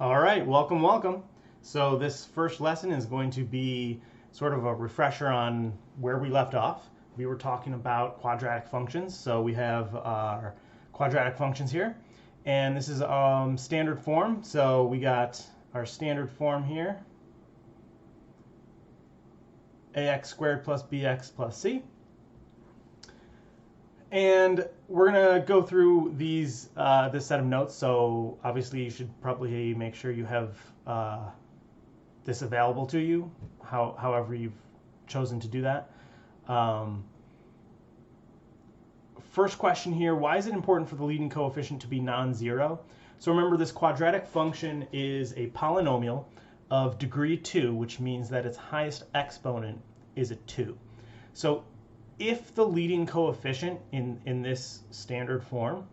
All right, welcome, welcome. So this first lesson is going to be sort of a refresher on where we left off. We were talking about quadratic functions. So we have our quadratic functions here, and this is standard form. So we got our standard form here, ax squared plus bx plus c. And we're going to go through these this set of notes. So obviously you should probably make sure you have this available to you, however you've chosen to do that. First question here, why is it important for the leading coefficient to be non-zero? So remember, this quadratic function is a polynomial of degree 2, which means that its highest exponent is a 2. So if the leading coefficient in this standard form,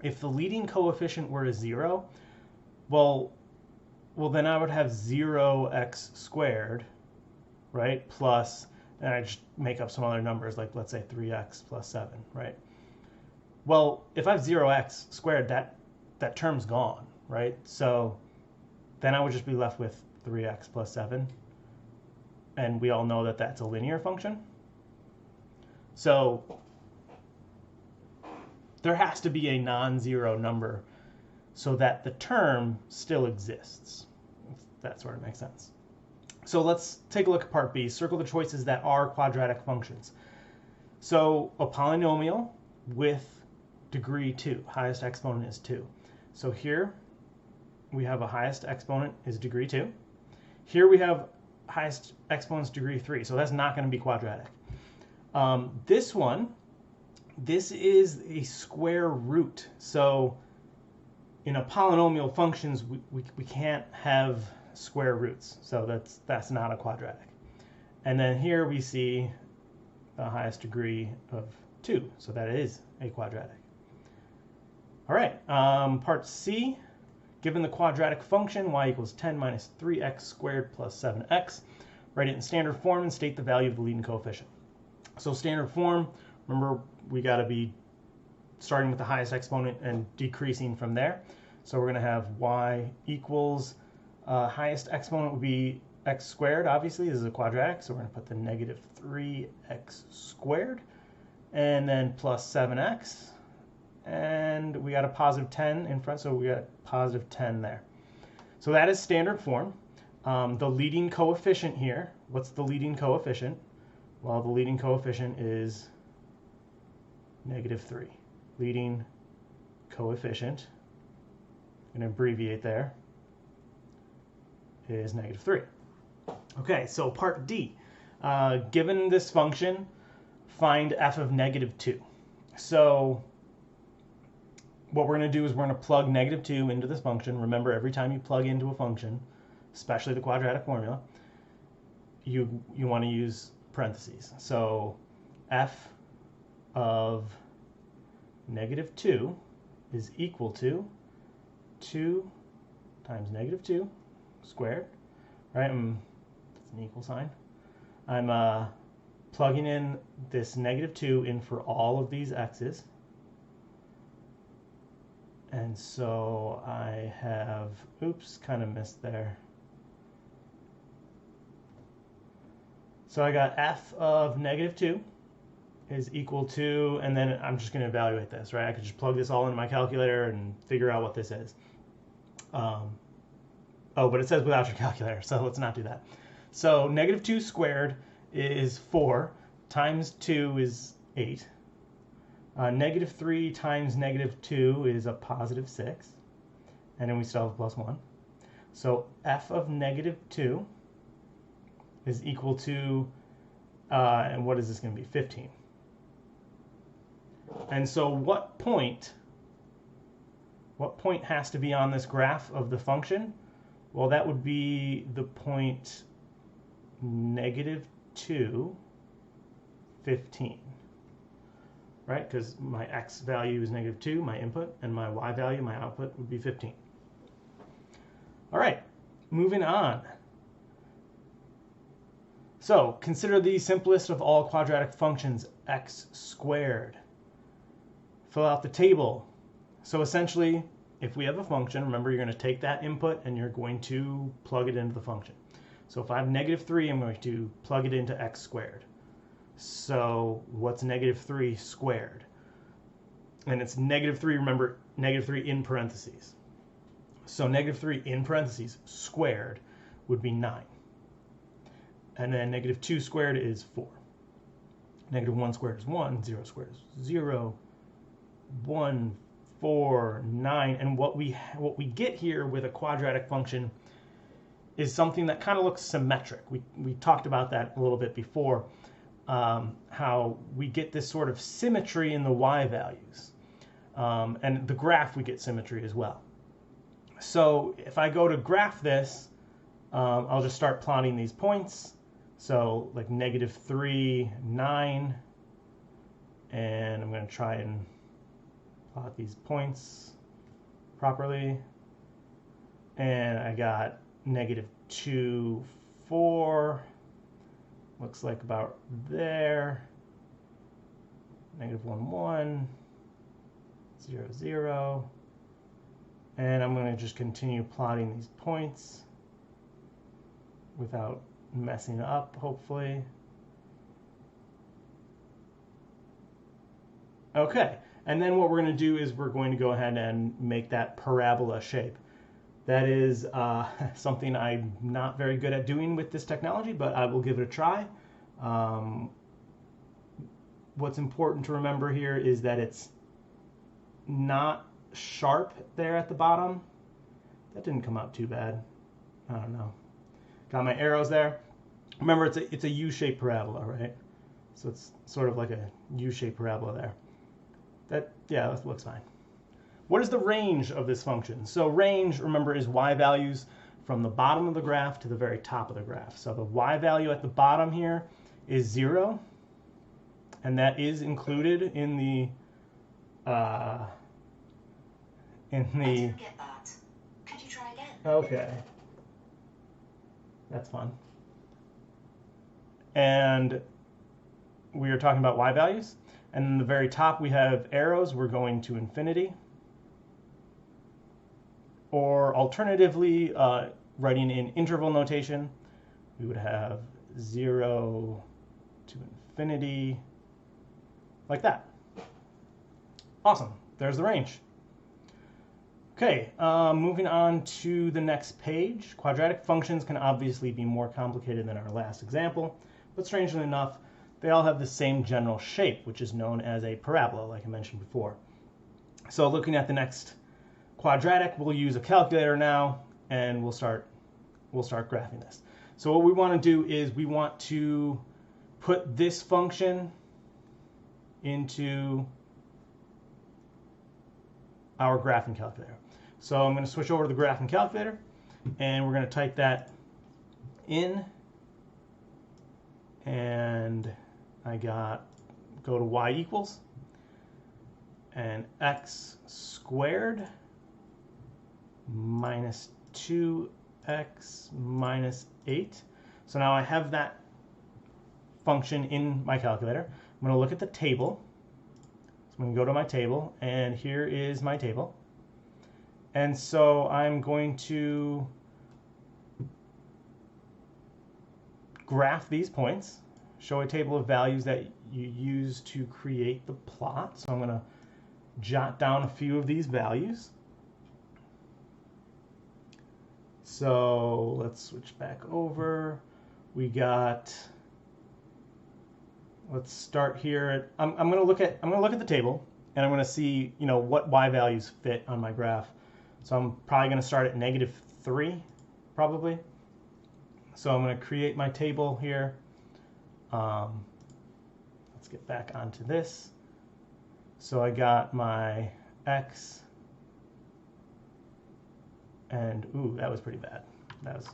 if the leading coefficient were a 0, well then I would have 0x squared, right, plus, and I just make up some other numbers, like let's say 3x plus 7, right? Well, if I have 0x squared, that term's gone, right? So then I would just be left with 3x plus 7, and we all know that that's a linear function. So there has to be a non-zero number so that the term still exists. If that sort of makes sense. So let's take a look at part B. Circle the choices that are quadratic functions. So a polynomial with degree 2, highest exponent is 2. So here we have a highest exponent is degree 2. Here we have highest exponent's degree 3. So that's not going to be quadratic. This is a square root. So in a polynomial functions, we can't have square roots. So that's not a quadratic. And then here we see the highest degree of 2. So that is a quadratic. All right, part C, given the quadratic function y equals 10 minus 3x squared plus 7x, write it in standard form and state the value of the leading coefficient. So standard form, remember, we got to be starting with the highest exponent and decreasing from there. So we're going to have y equals, highest exponent would be x squared, obviously. This is a quadratic, so we're going to put the negative 3x squared, and then plus 7x. And we got a positive 10 in front, so we got positive 10 there. So that is standard form. The leading coefficient here, what's the leading coefficient? Well, the leading coefficient is negative 3. Leading coefficient, I'm going to abbreviate there, is negative 3. Okay, so part D. Given this function, find f of negative 2. So what we're going to do is we're going to plug negative 2 into this function. Remember, every time you plug into a function, especially the quadratic formula, you want to use parentheses. So f of negative 2 is equal to 2 times negative 2 squared, right? That's an equal sign. I'm plugging in this negative 2 in for all of these x's. And so I have, oops, kind of missed there. So I got f of negative 2 is equal to, and then I'm just going to evaluate this, right? I could just plug this all into my calculator and figure out what this is. Oh, but it says without your calculator, so let's not do that. So negative 2 squared is 4, times 2 is 8. Negative 3 times negative 2 is a positive 6. And then we still have a plus 1. So f of negative 2 is equal to, and what is this going to be? 15. And so what point has to be on this graph of the function? Well, that would be the point negative 2, 15. Right? Because my x value is negative 2, my input, and my y value, my output, would be 15. All right, moving on. So consider the simplest of all quadratic functions, x squared. Fill out the table. So essentially, if we have a function, remember you're going to take that input and you're going to plug it into the function. So if I have -3, I'm going to plug it into x squared. So what's -3 squared? And it's -3, remember, -3 in parentheses. So -3 in parentheses squared would be 9. And then -2 squared is 4. -1 squared is 1, 0 squared is 0, 1, 4, 9. And what we get here with a quadratic function is something that kind of looks symmetric. We talked about that a little bit before, how we get this sort of symmetry in the y values. And the graph, we get symmetry as well. So if I go to graph this, I'll just start plotting these points. So like -3, 9, and I'm going to try and plot these points properly. And I got -2, 4, looks like about there, -1, 1, 0, 0, and I'm going to just continue plotting these points without messing up, hopefully. Okay, and then what we're going to do is we're going to go ahead and make that parabola shape. That is something I'm not very good at doing with this technology, but I will give it a try. What's important to remember here is that it's not sharp there at the bottom. That didn't come out too bad. I don't know. Got my arrows there. Remember, it's a U-shaped parabola, right? So it's sort of like a U-shaped parabola there. That looks fine. What is the range of this function? So range, remember, is y values from the bottom of the graph to the very top of the graph. So the y value at the bottom here is 0, and that is included in the I didn't get that. Could you try again? Okay. That's fun. And we are talking about y values. And in the very top we have arrows. We're going to infinity. Or alternatively, writing in interval notation, we would have 0 to infinity, like that. Awesome. There's the range. Okay, moving on to the next page. Quadratic functions can obviously be more complicated than our last example, but strangely enough, they all have the same general shape, which is known as a parabola, like I mentioned before. So looking at the next quadratic, we'll use a calculator now, and we'll start graphing this. So what we want to do is we want to put this function into our graphing calculator. So I'm going to switch over to the graphing calculator, and we're going to type that in, and go to y equals, and x squared minus 2x minus 8. So now I have that function in my calculator. I'm going to look at the table. So I'm going to go to my table, and here is my table. And so I'm going to graph these points, show a table of values that you use to create the plot. So I'm going to jot down a few of these values. So let's switch back over. We got, let's start here. I'm going to look at the table, and I'm going to see, what y values fit on my graph. So I'm probably going to start at -3, probably. So I'm going to create my table here. Let's get back onto this. So I got my x. And, ooh, that was pretty bad. That was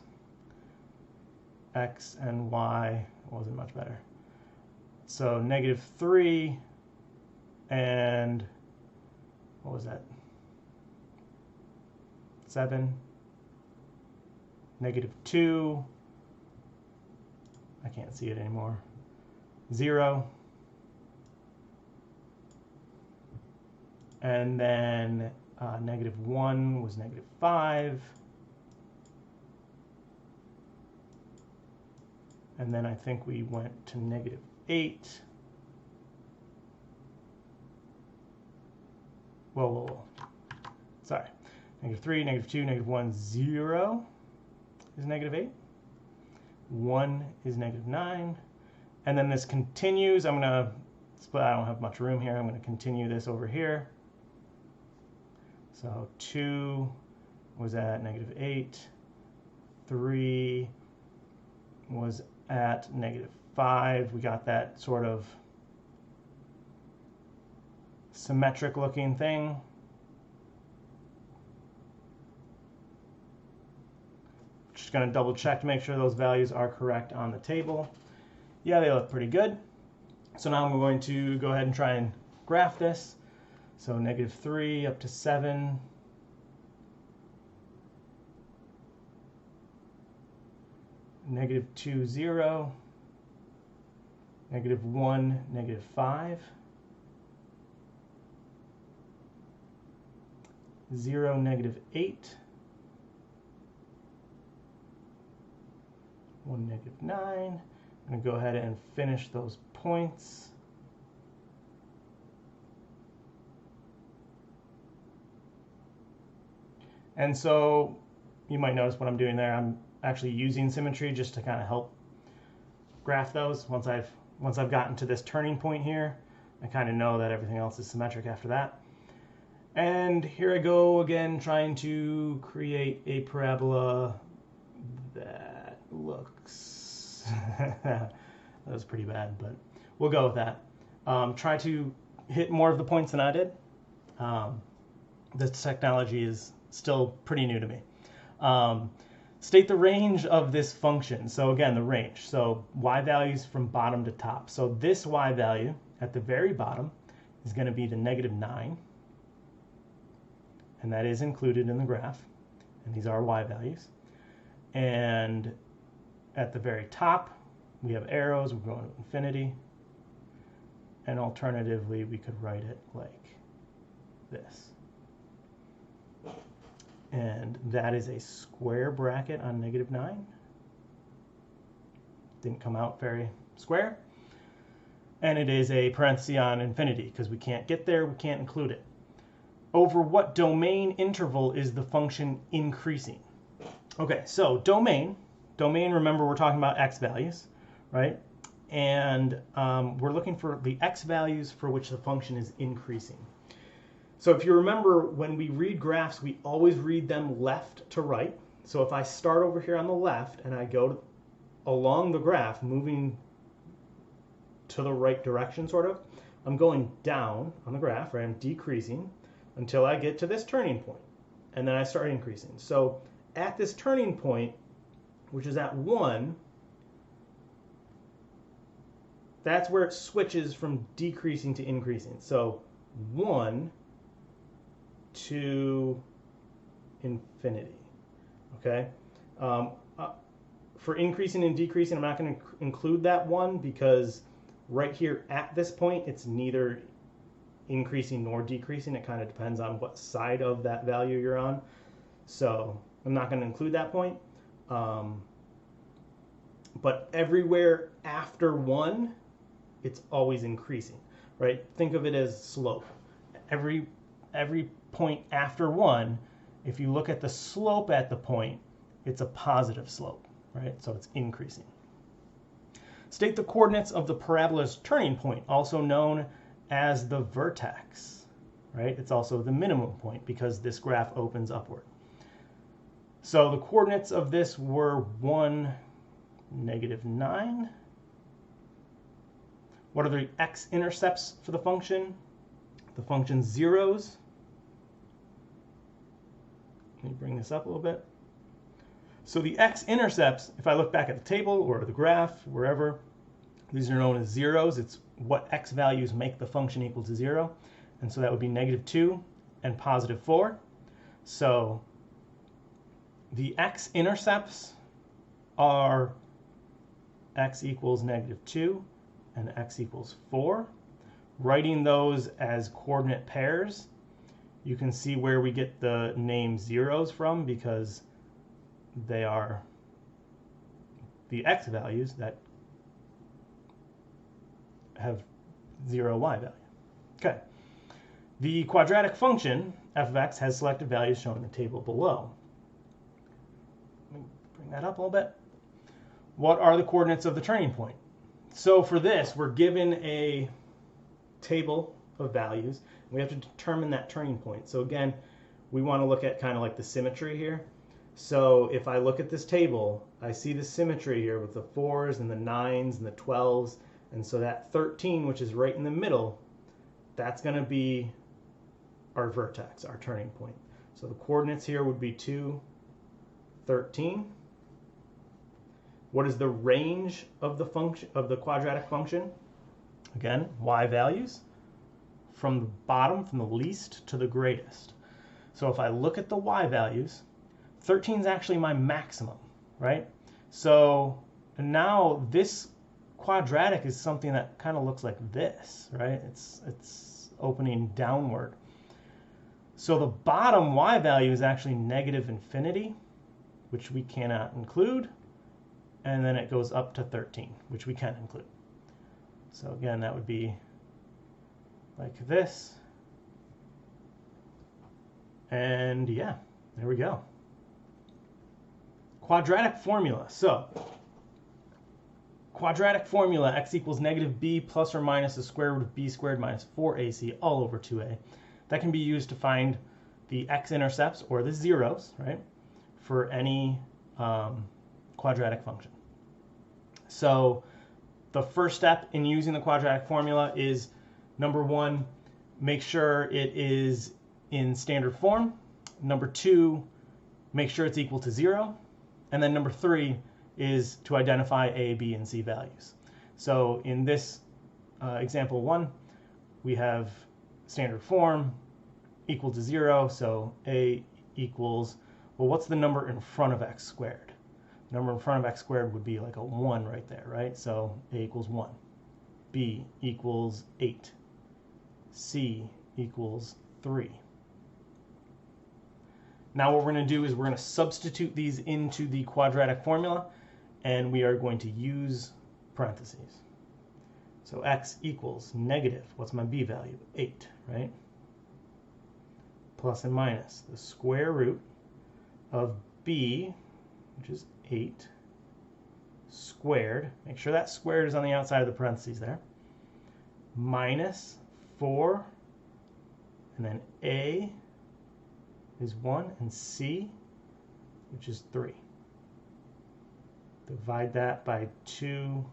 x and y. Wasn't much better. So -3 and, what was that? 7. -2. I can't see it anymore. 0. And then -1 was -5. And then I think we went to -8. Whoa. Sorry. -3, -2, -1, 0 is -8. 1 is -9. And then this continues. I'm going to split. I don't have much room here. I'm going to continue this over here. So 2 was at -8. 3 was at -5. We got that sort of symmetric looking thing. Just going to double check to make sure those values are correct on the table. Yeah, they look pretty good. So now I'm going to go ahead and try and graph this. So -3 up to 7. -2, 0. -1, -5. 0, -8. 1, -9. I'm going to go ahead and finish those points. And so you might notice what I'm doing there. I'm actually using symmetry just to kind of help graph those. Once I've gotten to this turning point here, I kind of know that everything else is symmetric after that. And here I go again trying to create a parabola that looks that was pretty bad, but we'll go with that. Try to hit more of the points than I did. This technology is still pretty new to me. State the range of this function. So again, the range. So y values from bottom to top. So this y value at the very bottom is going to be the -9. And that is included in the graph. And these are y values. And at the very top, we have arrows. We're going to infinity. And alternatively, we could write it like this. And that is a square bracket on -9. Didn't come out very square. And it is a parenthesis on infinity because we can't get there, we can't include it. Over what domain interval is the function increasing? Okay, so domain, remember we're talking about x values, right? And we're looking for the x values for which the function is increasing. So if you remember, when we read graphs, we always read them left to right. So if I start over here on the left and I go along the graph, moving to the right direction, sort of, I'm going down on the graph, right? I'm decreasing until I get to this turning point, and then I start increasing. So at this turning point, which is at 1, that's where it switches from decreasing to increasing. So 1 to infinity, okay? For increasing and decreasing, I'm not going to include that 1 because right here at this point, it's neither increasing nor decreasing. It kind of depends on what side of that value you're on. So I'm not going to include that point. But everywhere after 1, it's always increasing, right? Think of it as slope. Every point after 1, if you look at the slope at the point, it's a positive slope, right? So it's increasing. State the coordinates of the parabola's turning point, also known as the vertex, right? It's also the minimum point because this graph opens upward. So the coordinates of this were 1, -9. What are the x-intercepts for the function? The function's zeros. Let me bring this up a little bit. So the x-intercepts, if I look back at the table or the graph, wherever, these are known as zeros. It's what x values make the function equal to 0. And so that would be -2 and +4. So the x-intercepts are x equals -2 and x equals 4. Writing those as coordinate pairs, You can see where we get the name zeros from, because they are the x values that have 0 y value. Okay. The quadratic function f of x has selected values shown in the table below. Let me bring that up a little bit. What are the coordinates of the turning point? So for this, we're given a table of values. We have to determine that turning point. So again, we want to look at kind of like the symmetry here. So if I look at this table, I see the symmetry here with the 4s and the 9s and the 12s. And so that 13, which is right in the middle, that's going to be our vertex, our turning point. So the coordinates here would be 2, 13. What is the range of the function of the quadratic function? Again, y values from the bottom, from the least to the greatest. So if I look at the y values, 13 is actually my maximum, right? So now this quadratic is something that kind of looks like this, right? It's opening downward. So the bottom y value is actually negative infinity, which we cannot include. And then it goes up to 13, which we can include. So again, that would be like this. And yeah, there we go. Quadratic formula. So quadratic formula, x equals negative b plus or minus the square root of b squared minus 4ac all over 2a. That can be used to find the x-intercepts, or the zeros, right, for any quadratic function. So the first step in using the quadratic formula is, number 1, make sure it is in standard form. Number 2, make sure it's equal to 0. And then number 3 is to identify a, b, and c values. So in this example 1, we have standard form equal to 0. So a equals, well, what's the number in front of x squared? The number in front of x squared would be like a 1 right there, right? So a equals 1. B equals 8. C equals 3. Now what we're going to do is we're going to substitute these into the quadratic formula, and we are going to use parentheses. So x equals negative, what's my b value? 8, right? Plus and minus the square root of b, which is 8, squared. Make sure that squared is on the outside of the parentheses there. Minus 4, and then a is 1, and c, which is 3. Divide that by 2a.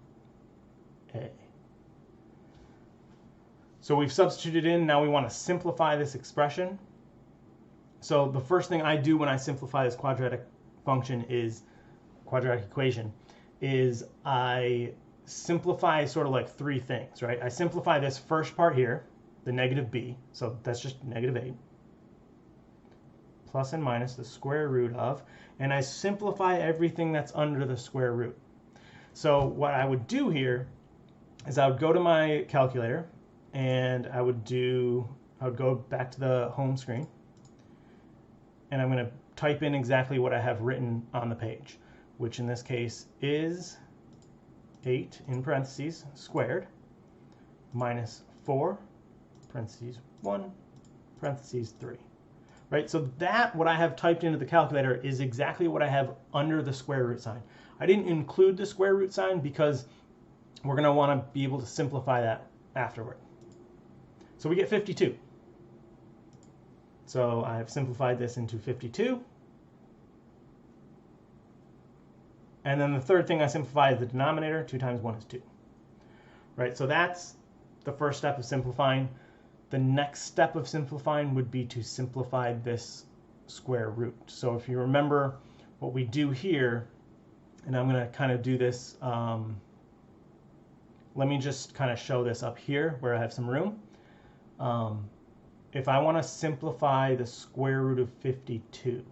So we've substituted in. Now we want to simplify this expression. So the first thing I do when I simplify this quadratic equation is I simplify sort of like 3 things, right? I simplify this first part here, the negative b, so that's just negative 8, plus and minus the square root of, and I simplify everything that's under the square root. So what I would do here is I would go to my calculator, and I would go back to the home screen, and I'm going to type in exactly what I have written on the page, which in this case is 8 in parentheses squared minus 4 parentheses 1 parentheses 3. Right, so that what I have typed into the calculator is exactly what I have under the square root sign. I didn't include the square root sign because we're going to want to be able to simplify that afterward. So we get 52. So I have simplified this into 52. And then the third thing I simplify is the denominator. 2 times 1 is 2. Right, so that's the first step of simplifying. The next step of simplifying would be to simplify this square root. So if you remember what we do here, and I'm going to kind of do this, let me just kind of show this up here where I have some room. If I want to simplify the square root of 52,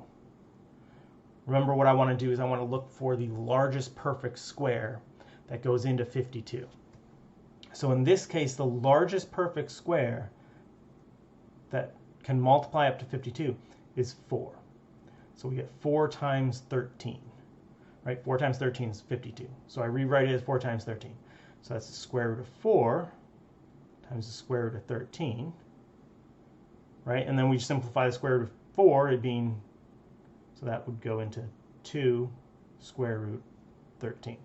remember what I want to do is I want to look for the largest perfect square that goes into 52. So in this case, the largest perfect square that can multiply up to 52 is 4. So we get 4 times 13, right? 4 times 13 is 52. So I rewrite it as 4 times 13. So that's the square root of 4 times the square root of 13, right? And then we simplify the square root of 4, it being, so that would go into 2 square root 13.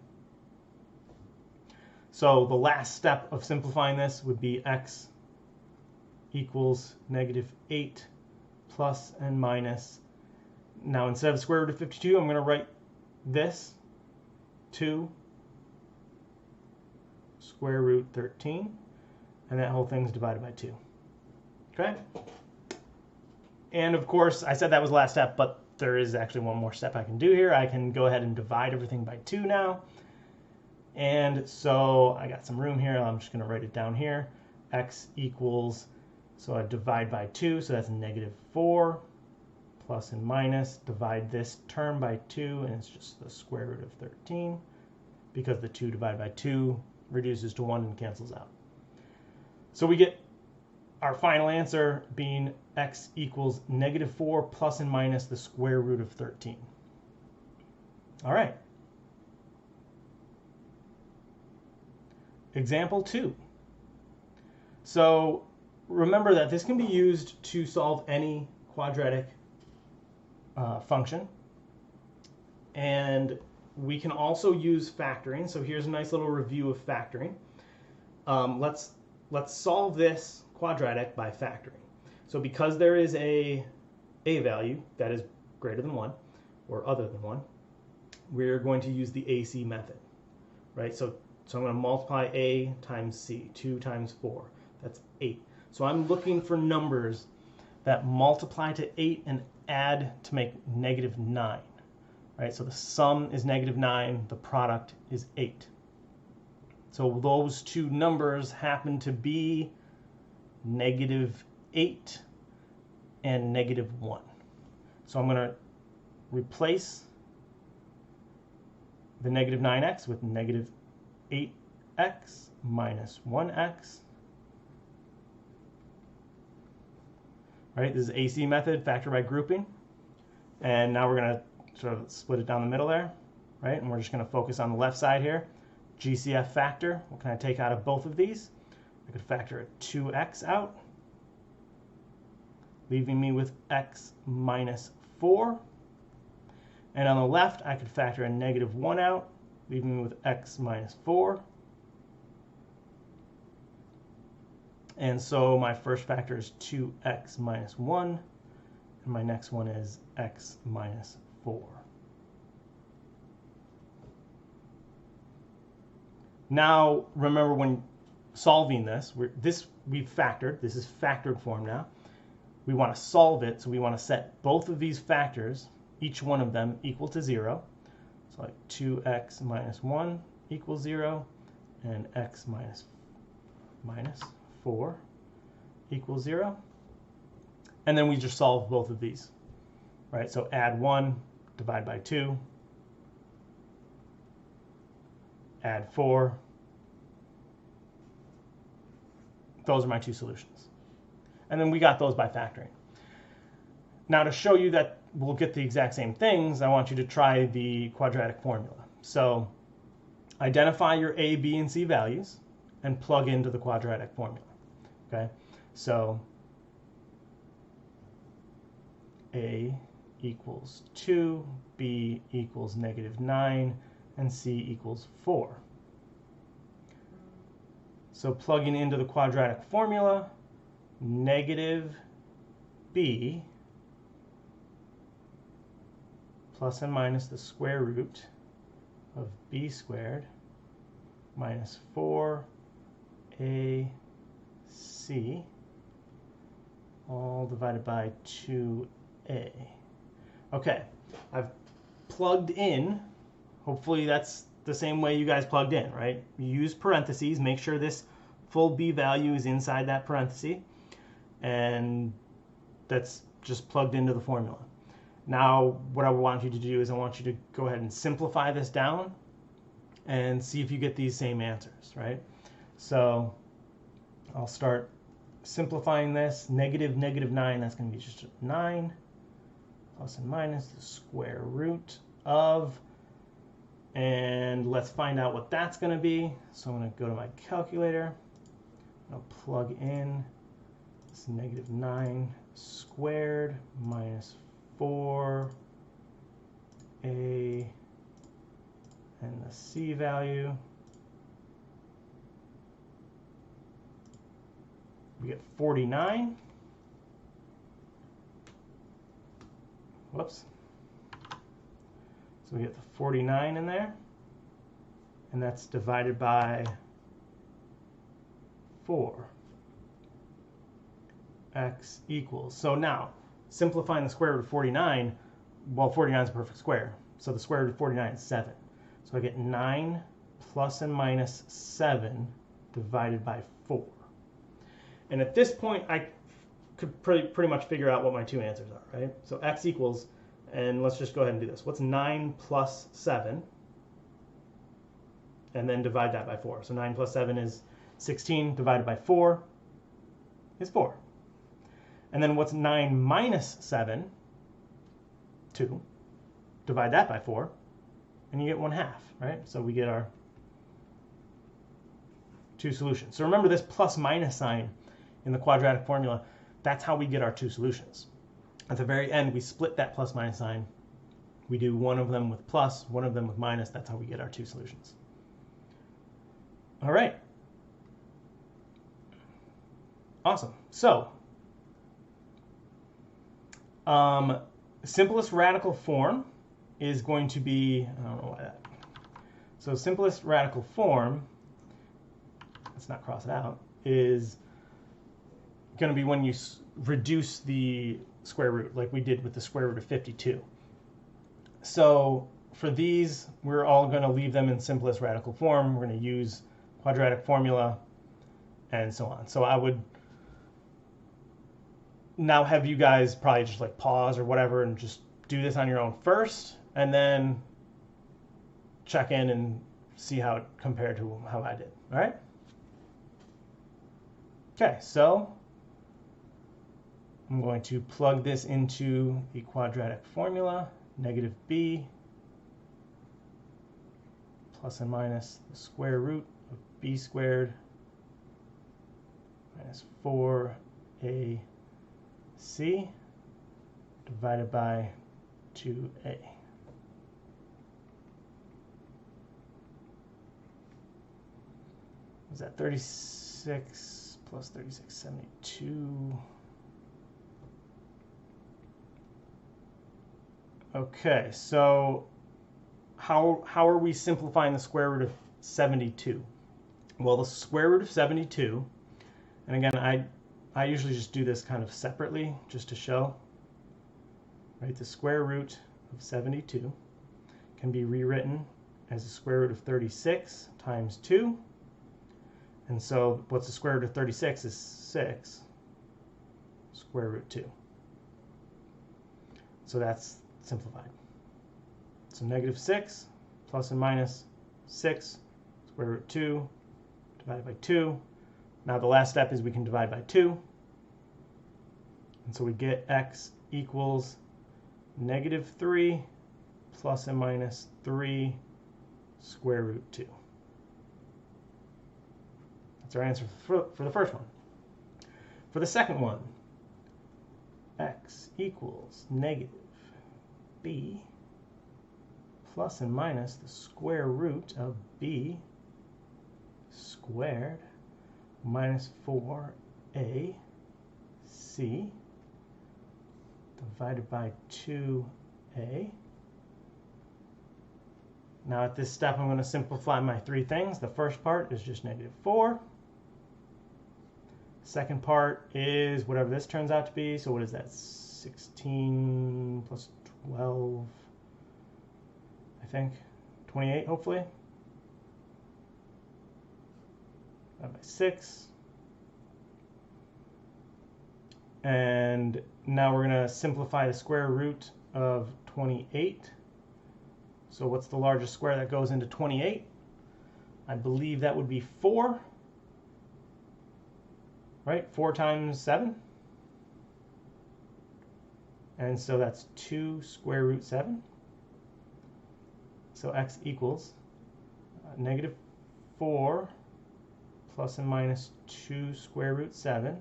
So the last step of simplifying this would be x equals -8 plus and minus. Now instead of the square root of 52, I'm going to write this 2 square root 13, and that whole thing's divided by 2. Okay? And of course, I said that was the last step, but there is actually one more step I can do here. I can go ahead and divide everything by 2 now. And so I got some room here. I'm just going to write it down here. X equals, so I divide by 2, so that's -4 plus and minus. Divide this term by 2, and it's just the square root of 13 because the 2 divided by 2 reduces to 1 and cancels out. So we get our final answer being x equals -4 plus and minus the square root of 13. All right. Example 2. So remember that this can be used to solve any quadratic function. And we can also use factoring. So here's a nice little review of factoring. Let's solve this quadratic by factoring. So because there is a value that is greater than 1 or other than 1, we're going to use the AC method, right? So I'm going to multiply a times c, 2 times 4, that's 8. So I'm looking for numbers that multiply to 8 and add to make -9, right? So the sum is -9, the product is 8. So those two numbers happen to be -8 and -1. So I'm going to replace the -9x with -8x minus 1x. Right, this is AC method, factor by grouping. And now we're going to sort of split it down the middle there, right? And we're just going to focus on the left side here. GCF factor, what can I take out of both of these? I could factor a 2x out, leaving me with x minus 4. And on the left, I could factor a -1 out, leaving me with x minus 4. And so my first factor is 2x minus 1, and my next one is x minus 4. Now, remember when solving this, we've factored. This is factored form now. We want to solve it, so we want to set both of these factors, each one of them, equal to 0. So like 2x minus 1 equals 0, and x minus 4 equals 0. And then we just solve both of these, right? So add 1, divide by 2, add 4. Those are my two solutions. And then we got those by factoring. Now to show you that we'll get the exact same things, I want you to try the quadratic formula. So identify your a, b, and c values and plug into the quadratic formula. Okay, so a equals 2, b equals -9, and c equals 4. So plugging into the quadratic formula, -b plus and minus the square root of b squared minus 4ac all divided by 2a. Okay, I've plugged in. Hopefully that's the same way you guys plugged in, right? You use parentheses, make sure this full b value is inside that parenthesis, and that's just plugged into the formula. Now what I want you to do is I want you to go ahead and simplify this down and see if you get these same answers, right? So I'll start simplifying this, negative 9, that's going to be just 9, plus and minus the square root of, and let's find out what that's going to be. So I'm going to go to my calculator. I'll plug in this negative 9 squared minus 4a and the c value. We get 49. Whoops. So we get the 49 in there, and that's divided by 4. X equals. So now, simplifying the square root of 49, well, 49 is a perfect square. So the square root of 49 is 7. So I get 9 plus and minus 7 divided by 4. And at this point, I could pretty much figure out what my two answers are, right? So x equals, and let's just go ahead and do this. What's 9 plus 7? And then divide that by 4. So 9 plus 7 is 16 divided by 4 is 4. And then what's 9 minus 7? 2. Divide that by 4, and you get 1/2, right? So we get our two solutions. So remember this plus minus sign in the quadratic formula, that's how we get our two solutions. At the very end, we split that plus minus sign. We do one of them with plus, one of them with minus. That's how we get our two solutions. All right. Awesome. So, simplest radical form is going to be, I don't know why that. So simplest radical form, let's not cross it out, is going to be when you reduce the square root, like we did with the square root of 52. So for these, we're all going to leave them in simplest radical form. We're going to use quadratic formula and so on. So I would now have you guys probably just like pause or whatever and just do this on your own first, and then check in and see how it compared to how I did. All right? Okay, so I'm going to plug this into the quadratic formula, negative b plus and minus the square root of b squared minus 4ac divided by 2a. Is that 36 plus 36, 72? Okay, so how are we simplifying the square root of 72? Well, the square root of 72, and again, I usually just do this kind of separately just to show, right? The square root of 72 can be rewritten as the square root of 36 times 2. And so what's the square root of 36 is 6 square root 2. So that's simplified. So negative 6 plus and minus 6 square root 2 divided by 2. Now the last step is we can divide by 2. And so we get x equals negative 3 plus and minus 3 square root 2. That's our answer for the first one. For the second one, x equals negative b plus and minus the square root of b squared minus 4ac divided by 2a. Now at this step I'm going to simplify my three things. The first part is just negative 4. Second part is whatever this turns out to be. So what is that? 16 plus 12, I think. 28, hopefully. Divided by 6. And now we're going to simplify the square root of 28. So what's the largest square that goes into 28? I believe that would be 4. right? 4 times 7. And so that's 2 square root 7. So x equals negative 4 plus and minus 2 square root 7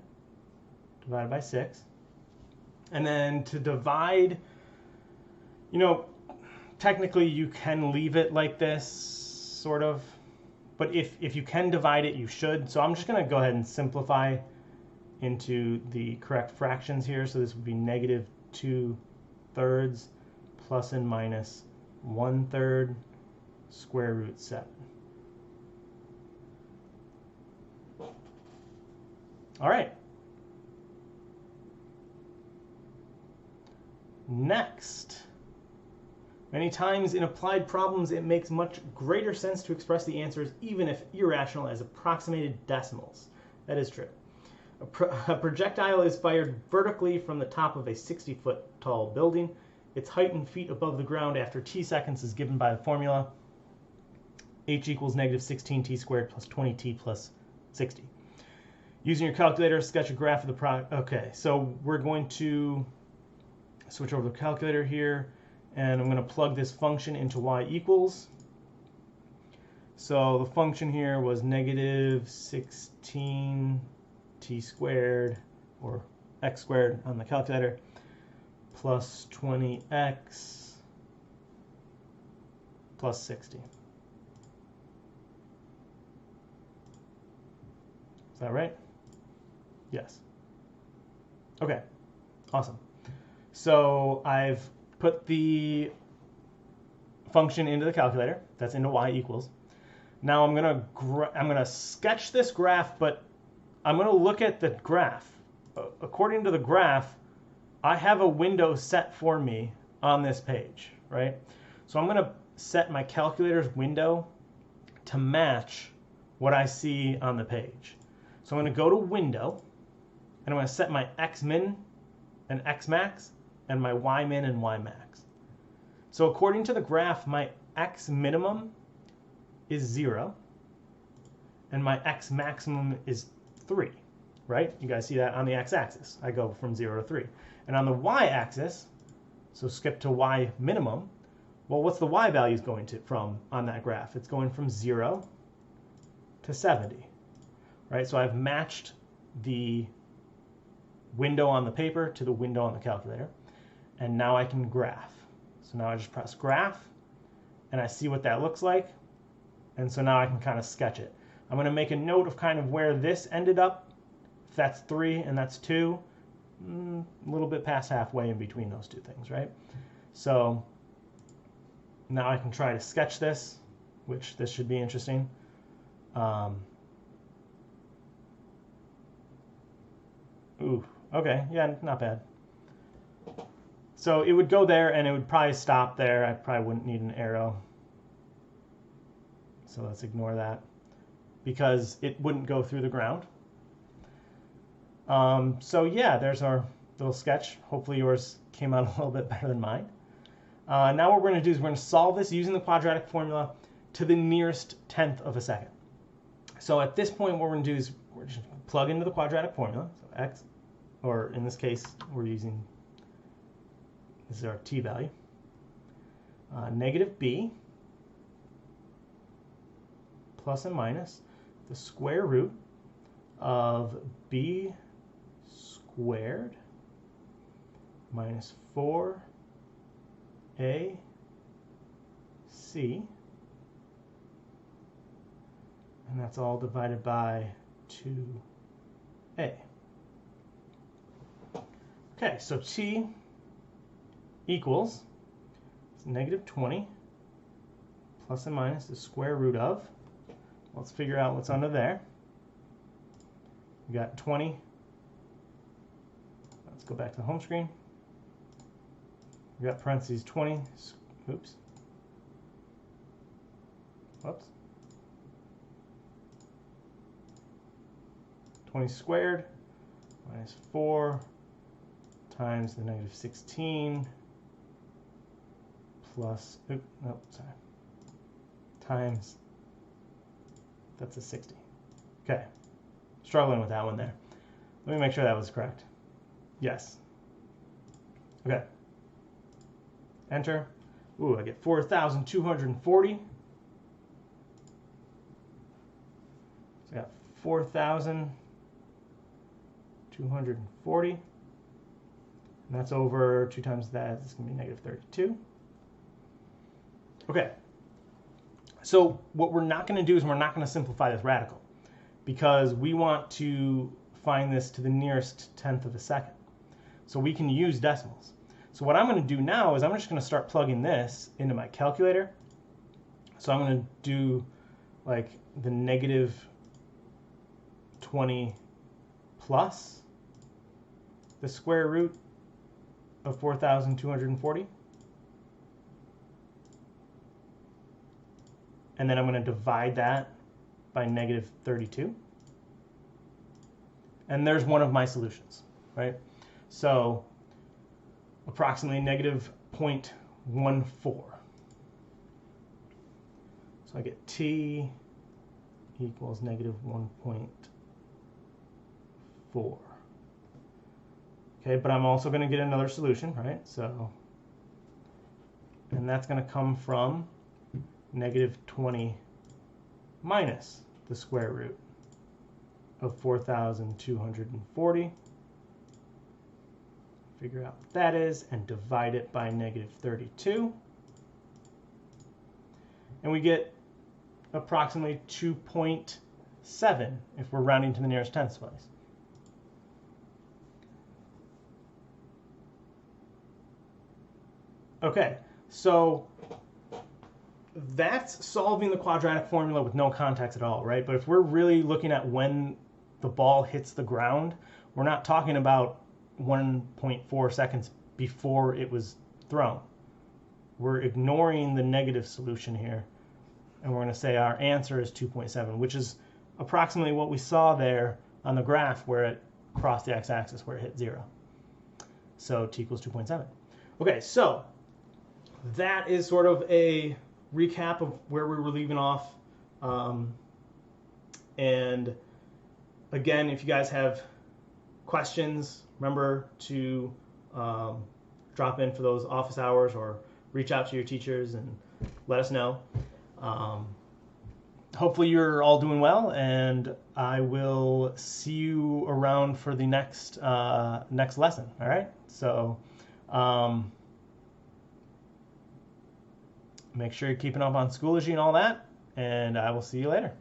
divided by 6. And then to divide, you know, technically you can leave it like this, sort of. But if you can divide it, you should. So I'm just going to go ahead and simplify into the correct fractions here. So this would be negative 2/3 plus and minus 1/3 square root 7. All right. Next. Many times in applied problems, it makes much greater sense to express the answers even if irrational as approximated decimals. That is true. A projectile is fired vertically from the top of a 60-foot tall building. Its height in feet above the ground after t seconds is given by the formula h equals negative 16t squared plus 20t plus 60. Using your calculator, sketch a graph of the Okay, so we're going to switch over to the calculator here, and I'm going to plug this function into y equals. So the function here was negative 16t squared, or x squared on the calculator, plus 20x plus 60. Is that right? Yes. Okay, awesome. So I've put the function into the calculator. That's into y equals. Now I'm gonna sketch this graph, but I'm gonna look at the graph. According to the graph, I have a window set for me on this page, right? So I'm gonna set my calculator's window to match what I see on the page. So I'm gonna go to window, and I'm gonna set my x min and x max, and my y min and y max. So according to the graph, my x minimum is 0, and my x maximum is 3, right? You guys see that on the x-axis. I go from 0 to 3. And on the y-axis, so skip to y minimum, well, what's the y values going to from on that graph? It's going from 0 to 70, right? So I've matched the window on the paper to the window on the calculator, and now I can graph. So now I just press graph, and I see what that looks like, and so now I can kind of sketch it. I'm going to make a note of kind of where this ended up. If that's 3 and that's 2, a little bit past halfway in between those two things, right? So now I can try to sketch this, which this should be interesting. Ooh, okay, yeah, not bad. So it would go there, and it would probably stop there. I probably wouldn't need an arrow. So let's ignore that, because it wouldn't go through the ground. So yeah, there's our little sketch. Hopefully yours came out a little bit better than mine. Now what we're going to do is we're going to solve this using the quadratic formula to the nearest tenth of a second. So at this point, what we're going to do is we're just going to plug into the quadratic formula. So x, or in this case, we're using, this is our t value, negative b plus and minus the square root of b squared minus 4ac, and that's all divided by 2a. Okay, so t equals negative 20 plus and minus the square root of, let's figure out what's under there. We got 20. Let's go back to the home screen. We got parentheses 20. Oops. Whoops. 20 squared minus 4 times the negative 16 plus, times, that's a 60. Okay, struggling with that one there. Let me make sure that was correct. Yes. Okay. Enter. Ooh, I get 4,240. So I got 4,240. And that's over 2 times that. It's going to be negative 32. Okay. So what we're not going to do is we're not going to simplify this radical, because we want to find this to the nearest tenth of a second. So we can use decimals. So what I'm going to do now is I'm just going to start plugging this into my calculator. So I'm going to do like the negative 20 plus the square root of 4,240. And then I'm going to divide that by negative 32. And there's one of my solutions, right? So approximately negative 0.14. So I get t equals negative 1.4. Okay, but I'm also going to get another solution, right? So, and that's going to come from negative 20 minus the square root of 4,240. Figure out what that is and divide it by negative 32. And we get approximately 2.7 if we're rounding to the nearest tenths place. Okay, so that's solving the quadratic formula with no context at all, right? But if we're really looking at when the ball hits the ground, we're not talking about 1.4 seconds before it was thrown. We're ignoring the negative solution here, and we're going to say our answer is 2.7, which is approximately what we saw there on the graph where it crossed the x-axis, where it hit 0. So t equals 2.7. Okay, so that is sort of a recap of where we were leaving off. And again, if you guys have questions, remember to drop in for those office hours or reach out to your teachers and let us know. Hopefully you're all doing well, and I will see you around for the next lesson. All right, so make sure you're keeping up on Schoology and all that, and I will see you later.